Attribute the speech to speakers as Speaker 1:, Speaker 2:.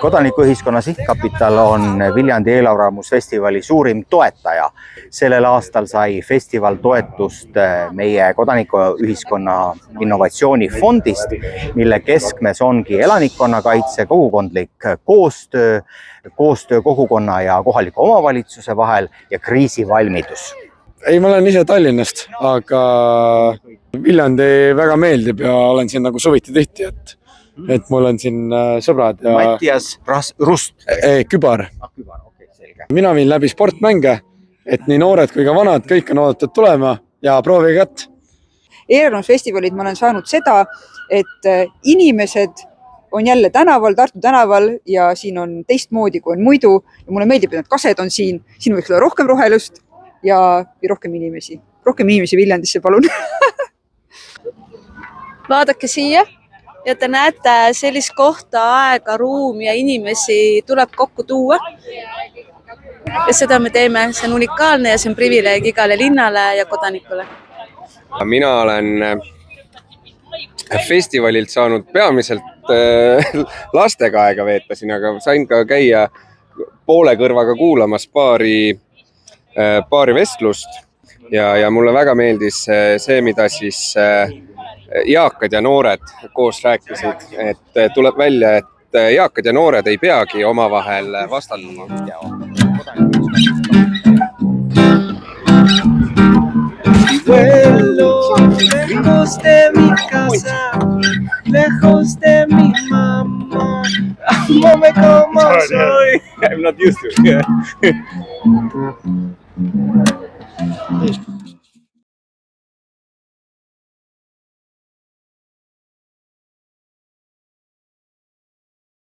Speaker 1: Kodanikuühiskonna Sihtkapital on Viljandi eelarvamusfestivali suurim toetaja. Sellel aastal sai festival toetust meie kodanikuühiskonna innovatsioonifondist, mille keskmes ongi elanikkonnakaitse, kogukondlik koostöö kogukonna ja kohaliku omavalitsuse vahel ja kriisivalmidus.
Speaker 2: Ei, ma olen ise Tallinnast, aga Viljandi väga meeldib ja olen siin nagu suviti tihti, et mul on siin sõbrad ja...
Speaker 1: Mattias Rust.
Speaker 2: Kübar. Mina viin läbi sportmänge, et nii noored kui ka vanad, kõik on oodatud tulema ja proovige kätt.
Speaker 3: Eelarvamusfestivalid ma olen saanud seda, et inimesed on jälle tänaval, Tartu tänaval ja siin on teistmoodi kui on muidu ja mulle meeldib, et need kased on siin võiks olla rohkem rohelust ja rohkem inimesi Viljandisse, palun.
Speaker 4: Vaadake siia ja te näete sellist kohta, aega, ruumi ja inimesi tuleb kokku tuua. Ja seda me teeme, see on unikaalne ja see on privileeg igale linnale ja kodanikule.
Speaker 5: Mina olen festivalilt saanud peamiselt lastega aega veetasin, aga sain ka käia poole kõrvaga kuulamas paari vestlust ja mulle väga meeldis see, mida siis eakad ja noored koos rääkisid, et tuleb välja, et eakad ja noored ei peagi omavahel vastanduma.
Speaker 6: Lejos de mi casa, lejos de mi mamá, amame como soy.
Speaker 5: I'm not used to it.